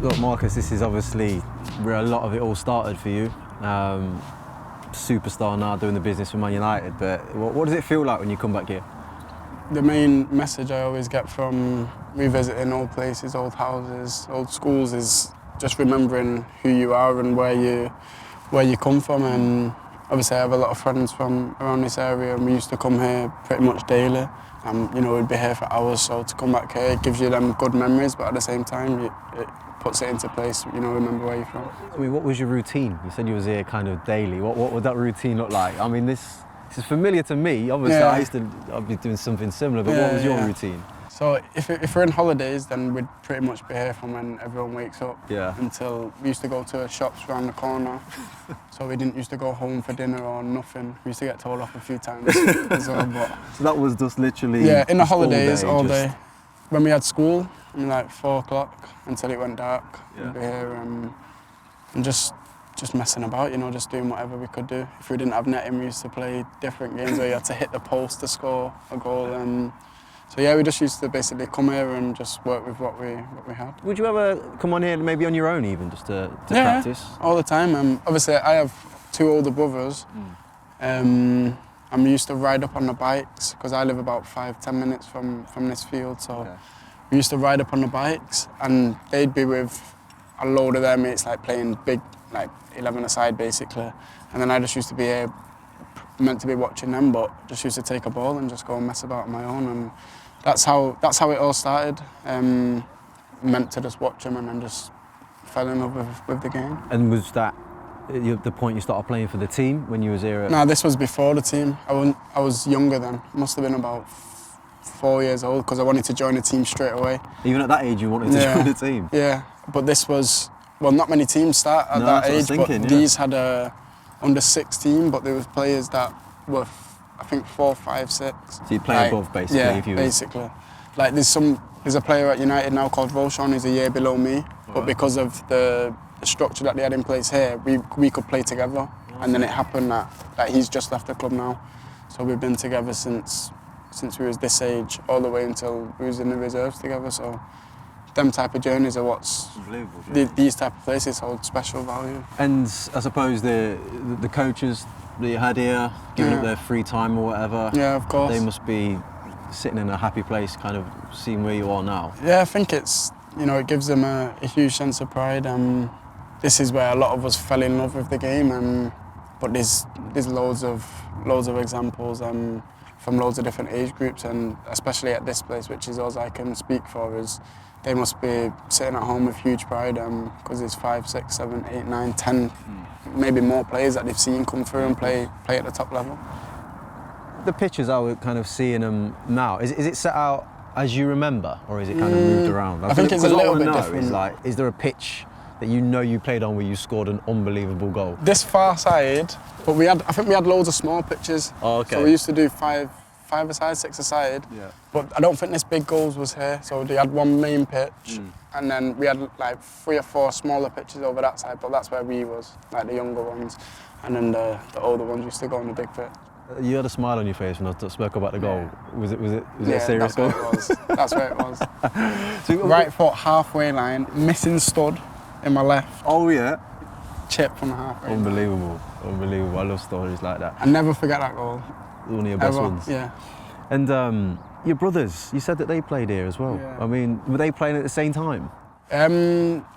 Look, Marcus, this is obviously where a lot of it all started for you. Superstar now, doing the business for Man United, but what does it feel like when you come back here? The main message I always get from revisiting old places, old houses, old schools is just remembering who you are and where you come from. And obviously I have a lot of friends from around this area, and we used to come here pretty much daily. You know, we'd be here for hours, so to come back here, it gives you them good memories, but at the same time, it puts it into place, you know, remember where you're from. I mean, what was your routine? You said you was here kind of daily. What would that routine look like? I mean, this is familiar to me. Obviously, I'd be doing something similar, but what was your routine? So if we're in holidays, then we'd pretty much be here from when everyone wakes up until we used to go to shops around the corner. So we didn't used to go home for dinner or nothing. We used to get told off a few times as well. But so that was just literally in the holidays all day. When we had school, like 4 o'clock until it went dark, we'd be here and just messing about, you know, just doing whatever we could do. If we didn't have netting, we used to play different games where you had to hit the post to score a goal. So yeah, we just used to basically come here and just work with what we had. Would you ever come on here maybe on your own even, just to practice? All the time. Obviously I have 2 older brothers and we used to ride up on the bikes because I live about 5-10 minutes from this field. So we used to ride up on the bikes and they'd be with a load of their mates, like playing big, like 11-a-side basically. And then I just used to be here, meant to be watching them, but just used to take a ball and just go and mess about on my own. And that's how it all started. Meant to just watch them and then just fell in love with the game. And was that the point you started playing for the team when you was here? No, this was before the team. I was younger then. Must have been about 4 years old because I wanted to join the team straight away. Even at that age you wanted to join the team? Yeah, but this was, well, not many teams start at that age, but these had a under 16, but there was players that were, I think, 4, 5, 6. So you play above, basically? Yeah, basically. Like there's a player at United now called Roshan, who's a year below me, but because of the structure that they had in place here, we could play together. And then it happened that he's just left the club now. So we've been together since we was this age, all the way until we was in the reserves together. So them type of journeys are what's these type of places hold special value. And I suppose the coaches that you had here, giving up their free time or whatever. Yeah, of course. They must be sitting in a happy place, kind of seeing where you are now. Yeah, I think it's, you know, it gives them a huge sense of pride. This is where a lot of us fell in love with the game, but there's loads of examples from loads of different age groups, and especially at this place, which is all I can speak for, is they must be sitting at home with huge pride because there's 5, 6, 7, 8, 9, 10, maybe more players that they've seen come through and play at the top level. The pictures I was kind of seeing them now, is it set out as you remember, or is it kind of moved around? I think it's a little bit different. Is there a pitch that you know you played on where you scored an unbelievable goal? This far side, but I think we had loads of small pitches. Oh, okay. So we used to do 5-a-side, 6-a-side. Yeah. But I don't think this big goals was here. So they had one main pitch, and then we had like 3 or 4 smaller pitches over that side. But that's where we was, like the younger ones, and then the older ones used to go on the big pitch. You had a smile on your face when I spoke about the goal. Was it a serious goal? That's where it was. So, right foot halfway line, missing stud in my left. Oh yeah. Chip from the halfway. Unbelievable. I love stories like that. I never forget that goal. One of your best ones. Yeah. And your brothers, you said that they played here as well. Yeah. I mean, were they playing at the same time?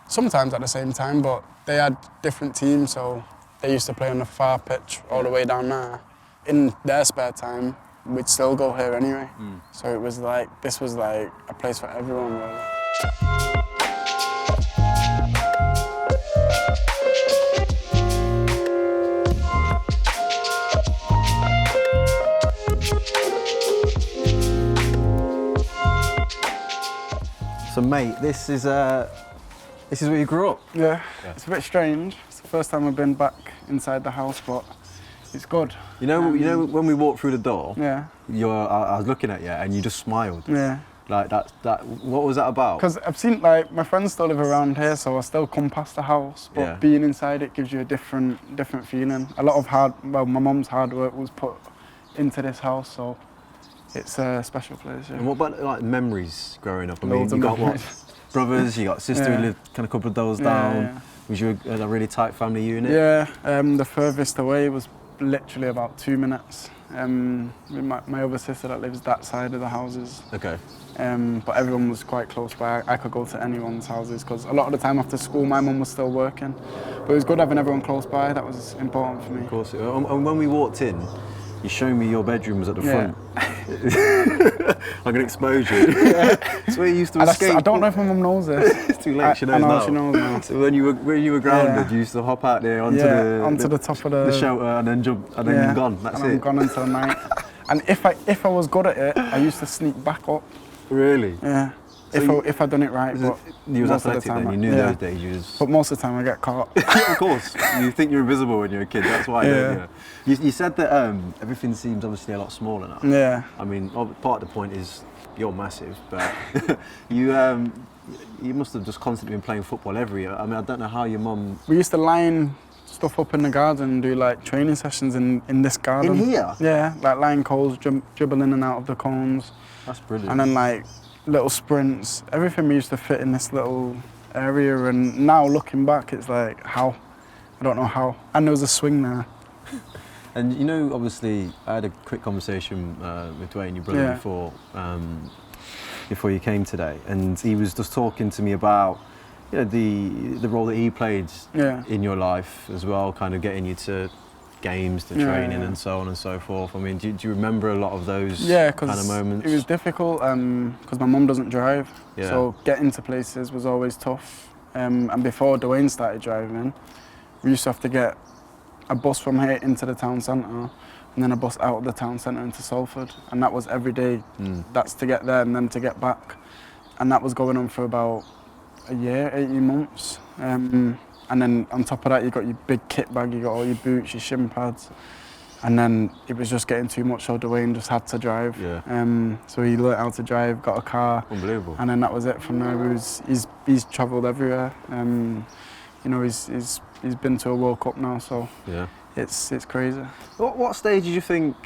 Sometimes at the same time, but they had different teams, so they used to play on the far pitch all the way down there. In their spare time, we'd still go here anyway. So it was like, this was like a place for everyone, really. So mate, this is where you grew up? Yeah, it's a bit strange. It's the first time I've been back inside the house, but it's good. You know when we walked through the door, I was looking at you and you just smiled. Yeah. Like that. What was that about? Because I've seen, like, my friends still live around here, so I still come past the house. But being inside it gives you a different feeling. A lot of my mum's hard work was put into this house, so it's a special place. Yeah. And what about like memories growing up? I mean, you got what? brothers, you got a sister who lived kind of a couple of doors down. Yeah. Was you a really tight family unit? Yeah, the furthest away was literally about 2 minutes. With my other sister that lives that side of the houses. Okay. But everyone was quite close by. I could go to anyone's houses because a lot of the time after school my mum was still working. But it was good having everyone close by, that was important for me. Of course. And when we walked in, you showed me your bedrooms at the front. I'm going to expose you. It's where you used to escape. I don't know if my mum knows this. It's too late, she knows now. She knows now. So when you were grounded, you used to hop out there onto the top of the shelter and then jump and then you're gone. That's and I'm gone until night. And if I was good at it, I used to sneak back up. Really? Yeah. So if I'd done it right, but you was most athletic of the time, then, you knew those days you was... But most of the time I get caught. Of course, you think you're invisible when you're a kid, that's why, don't you? You said that everything seems obviously a lot smaller now. Yeah. I mean, part of the point is you're massive, but you must have just constantly been playing football every year. I mean, I don't know how your mum... We used to line stuff up in the garden and do like training sessions in this garden. In here? Yeah, like line cones, dribble in and out of the cones. That's brilliant. And then like little sprints. Everything we used to fit in this little area, and now looking back, it's like, how? I don't know how. And there was a swing there. And you know, obviously, I had a quick conversation with Dwayne, your brother, before you came today, and he was just talking to me about the role that he played in your life as well, kind of getting you to games, to training and so on and so forth. I mean, do you remember a lot of those kind of moments? It was difficult because my mum doesn't drive, so getting to places was always tough. And before Dwayne started driving, we used to have to get a bus from here into the town centre and then a bus out of the town centre into Salford, and that was every day. That's to get there and then to get back, and that was going on for about a year, 18 months. And then on top of that, you got your big kit bag, you got all your boots, your shin pads, and then it was just getting too much, so Dwayne just had to drive. So he learnt how to drive, got a car. Unbelievable. And then that was it from there. He's travelled everywhere. He's been to a World Cup now, so it's crazy. What stage did you think,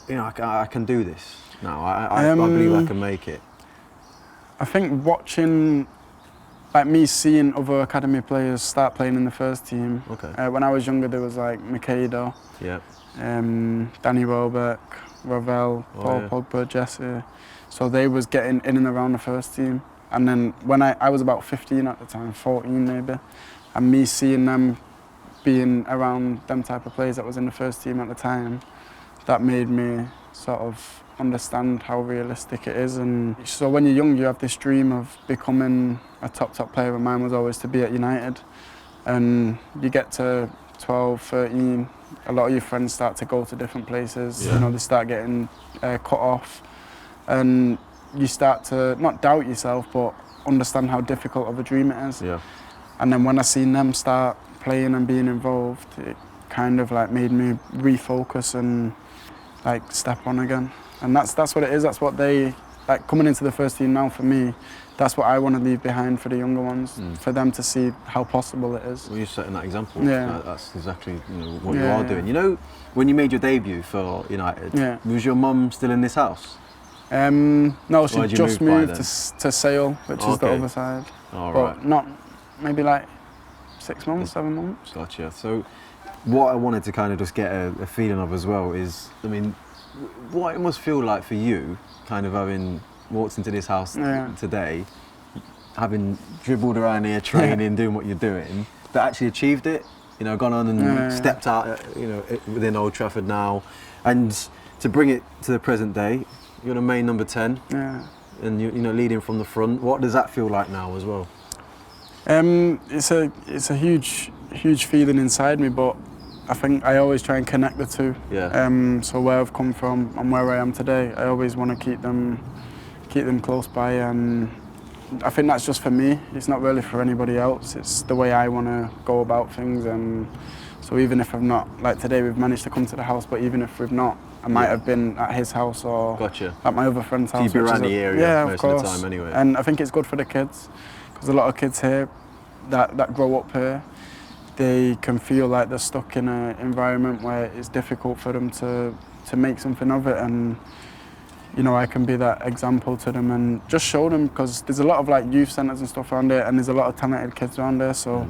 I can do this now? I believe I can make it. I think watching, like me seeing other academy players start playing in the first team. Okay. When I was younger, there was like Mateo, Danny Welbeck, Ravel, Paul Pogba, Jesse. So they was getting in and around the first team. And then when I was about 15 at the time, 14 maybe, and me seeing them being around them type of players that was in the first team at the time, that made me sort of understand how realistic it is. And so when you're young, you have this dream of becoming a top player, and mine was always to be at United. And you get to 12, 13, a lot of your friends start to go to different places. They start getting cut off, and you start to not doubt yourself, but understand how difficult of a dream it is. And then when I seen them start playing and being involved, it kind of like made me refocus and like step on again. And that's what it is. That's what they like coming into the first team now for me. That's what I want to leave behind for the younger ones, for them to see how possible it is. Well, you're setting that example. That's exactly what you are doing. You know, when you made your debut for United, was your mum still in this house? No, she just moved to Sale, which is the other side. But not maybe like 6 months, 7 months. Gotcha. So what I wanted to kind of just get a feeling of as well is, I mean, what it must feel like for you, kind of having walked into this house today, having dribbled around here, training, doing what you're doing, but actually achieved it, gone on and stepped out, within Old Trafford now, and to bring it to the present day, you're the main number 10, and you're leading from the front. What does that feel like now as well? It's a huge feeling inside me, but I think I always try and connect the two. So where I've come from and where I am today, I always want to keep them close by, and I think that's just for me. It's not really for anybody else. It's the way I want to go about things. And so even if I've not, like today we've managed to come to the house, but even if we've not, I might have been at his house or at my other friend's house. You'd be around the area most of the time anyway. And I think it's good for the kids, because a lot of kids here that grow up here, they can feel like they're stuck in an environment where it's difficult for them to make something of it. And you know, I can be that example to them and just show them, because there's a lot of like youth centres and stuff around there, and there's a lot of talented kids around there. So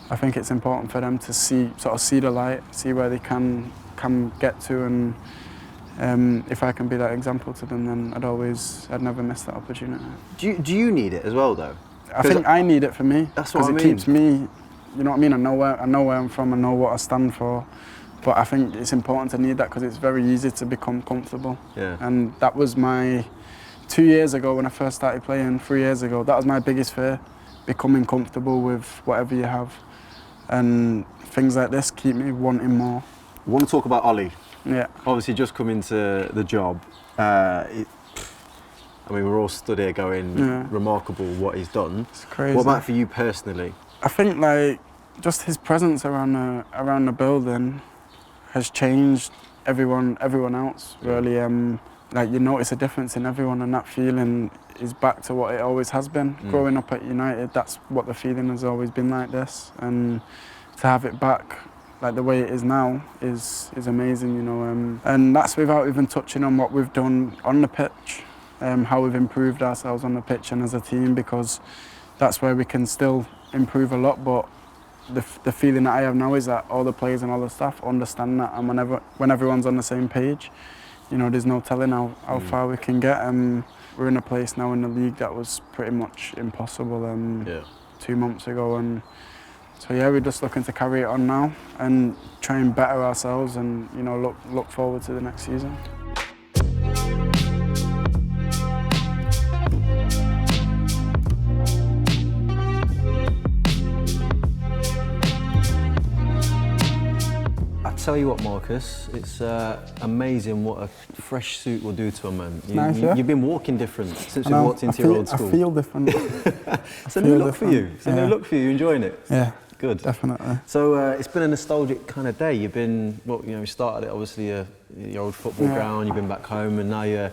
I think it's important for them to see the light, see where they can get to, and if I can be that example to them, then I'd never miss that opportunity. Do you need it as well, though? I think I need it for me. That's what I mean. Because it keeps me, you know what I mean? I know where I'm from, I know what I stand for. But I think it's important to need that, because it's very easy to become comfortable. Yeah. And that was my 2 years ago when I first started playing, 3 years ago. That was my biggest fear, becoming comfortable with whatever you have. And things like this keep me wanting more. I want to talk about Ollie. Yeah. Obviously, just come into the job. I mean, we're all stood here going, remarkable what he's done. It's crazy. What about for you personally? I think like just his presence around the building has changed everyone else, really. Like, you notice a difference in everyone, and that feeling is back to what it always has been. Growing up at United, that's what the feeling has always been like this. And to have it back like the way it is now is amazing, you know. And that's without even touching on what we've done on the pitch, how we've improved ourselves on the pitch and as a team, because that's where we can still improve a lot. But the feeling that I have now is that all the players and all the staff understand that, and when everyone's on the same page, you know, there's no telling how far we can get. We're in a place now in the league that was pretty much impossible 2 months ago, and so yeah, we're just looking to carry it on now and try and better ourselves, and you know, look forward to the next season. Tell you what, Marcus, it's amazing what a fresh suit will do to a man. Nice, yeah? You've been walking different since you walked into your old school. I feel different. It's a new look for you. It's a new look for you. You enjoying it? Yeah. Good. Definitely. So it's been a nostalgic kind of day. You've been, you started it obviously your old football ground. You've been back home, and now you're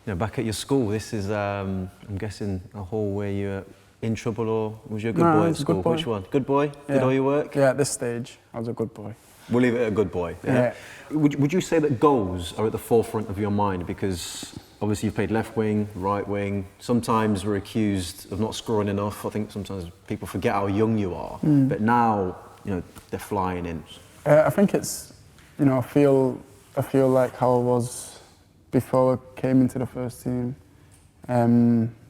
back at your school. This is, I'm guessing, a hall where you're in trouble, or was you a good boy at school? Good boy. Which one? Good boy? Yeah. Did all your work? Yeah, at this stage, I was a good boy. We'll leave it at a good boy. Yeah. Would you say that goals are at the forefront of your mind? Because obviously you've played left wing, right wing. Sometimes we're accused of not scoring enough. I think sometimes people forget how young you are. But now, they're flying in. I think it's, I feel like how I was before I came into the first team,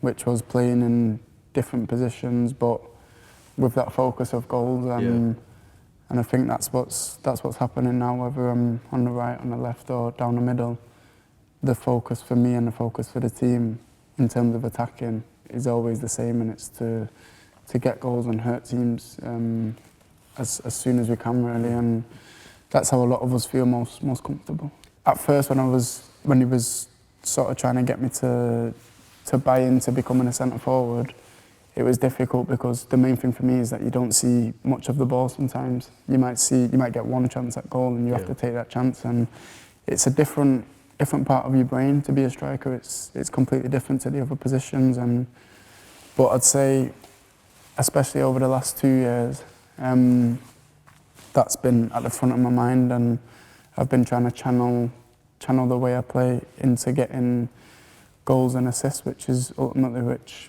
which was playing in different positions, but with that focus of goals. And I think that's what's happening now, whether I'm on the right, on the left, or down the middle. The focus for me and the focus for the team in terms of attacking is always the same, and it's to get goals and hurt teams as soon as we can, really. And that's how a lot of us feel most comfortable. At first, when he was sort of trying to get me to buy into becoming a centre forward, it was difficult, because the main thing for me is that you don't see much of the ball sometimes. You might get one chance at goal, and you have to take that chance. And it's a different part of your brain to be a striker. It's completely different to the other positions. But I'd say, especially over the last 2 years, that's been at the front of my mind, and I've been trying to channel the way I play into getting goals and assists, which is ultimately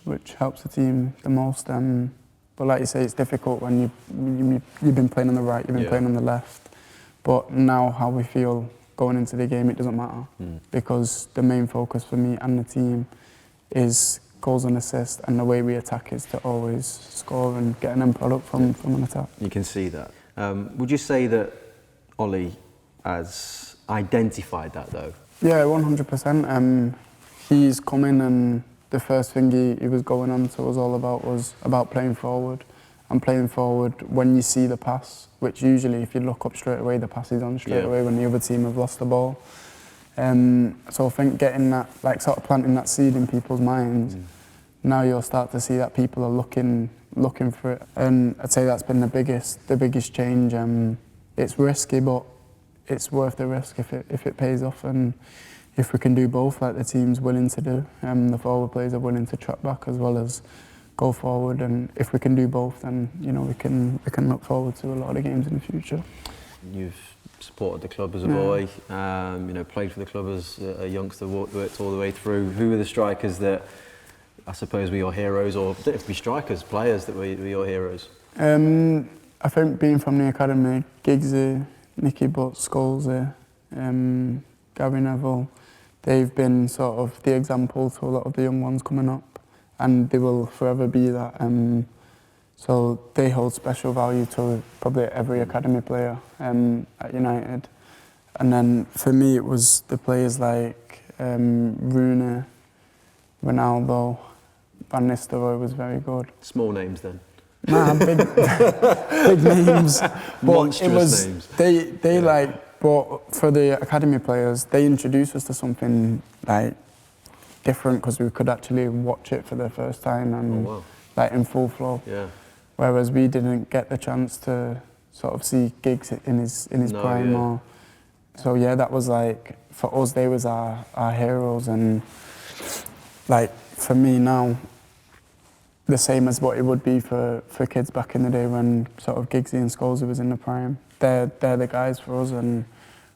which helps the team the most. But like you say, it's difficult when you've been playing on the right, you've been playing on the left. But now, how we feel going into the game, it doesn't matter, because the main focus for me and the team is goals and assists, and the way we attack is to always score and get an end product from an attack. You can see that. Would you say that Ollie has identified that, though? Yeah, 100%. He's come in, and the first thing he was going on to us all about was about playing forward. And playing forward when you see the pass, which usually, if you look up straight away, the pass is on straight away when the other team have lost the ball. So I think getting that, like sort of planting that seed in people's minds, now you'll start to see that people are looking for it. And I'd say that's been the biggest change. It's risky, but it's worth the risk if it pays off. And if we can do both, like the team's willing to do, the forward players are willing to track back as well as go forward, and if we can do both, then we can look forward to a lot of games in the future. You've supported the club as a boy, you know, played for the club as a youngster, worked all the way through. Who were the strikers that I suppose were your heroes, or didn't have to be strikers, players that were your heroes? I think being from the academy, Giggsy, Nicky Butt, Scholesy, Gary Neville, they've been sort of the example to a lot of the young ones coming up, and they will forever be that. So they hold special value to probably every academy player at United. And then for me, it was the players like Rooney, Ronaldo, Van Nistelrooy was very good. Small names then. Nah, big names. But monstrous names. They like, but for the academy players, they introduced us to something like different because we could actually watch it for the first time and like in full flow. Yeah. Whereas we didn't get the chance to sort of see Giggs in his prime. Or, so yeah, that was like, for us, they was our heroes. And like for me now, the same as what it would be for kids back in the day when sort of Giggsy and Scholesy was in the prime. They're the guys for us, and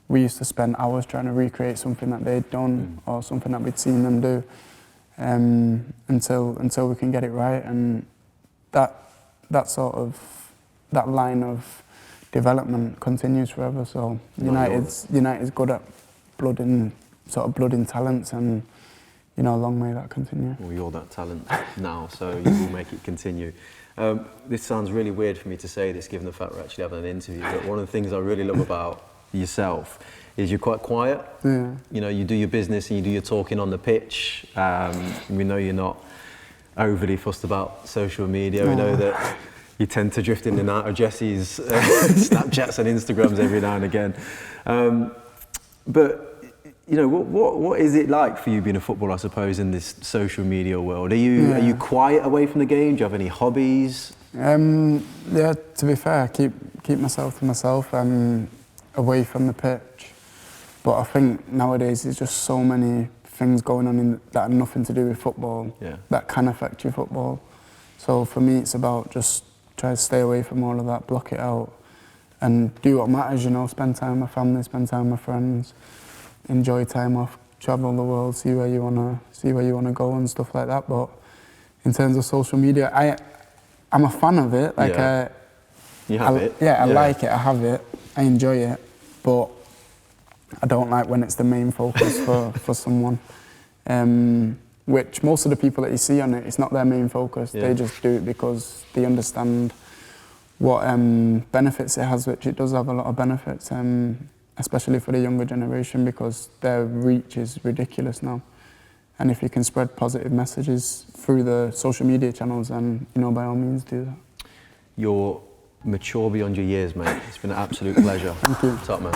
we used to spend hours trying to recreate something that they'd done or something that we'd seen them do until we can get it right. And that sort of, that line of development continues forever. So United's good at blooding talents, and you know, long may that continue. Well, you're that talent now, so you will make it continue. This sounds really weird for me to say this, given the fact we're actually having an interview, but one of the things I really love about yourself is you're quite quiet. Yeah. You know, you do your business and you do your talking on the pitch. We know you're not overly fussed about social media. We know that you tend to drift in and out of Jesse's Snapchats and Instagrams every now and again. But you know, what is it like for you being a footballer, I suppose, in this social media world? Are you quiet away from the game? Do you have any hobbies? Yeah, to be fair, I keep myself to myself away from the pitch. But I think nowadays there's just so many things going on that have nothing to do with football that can affect your football. So for me, it's about just try to stay away from all of that, block it out, and do what matters. You know, spend time with my family, spend time with my friends, enjoy time off, travel the world, see where you wanna go and stuff like that. But in terms of social media, I'm a fan of it. Like you have it. Yeah, I like it. I have it. I enjoy it, but I don't like when it's the main focus for someone. Which most of the people that you see on it, it's not their main focus. They just do it because they understand what benefits it has, which it does have a lot of benefits, especially for the younger generation, because their reach is ridiculous now. And if you can spread positive messages through the social media channels, then, you know, by all means do that. You're mature beyond your years, mate. It's been an absolute pleasure. Thank you. Top man.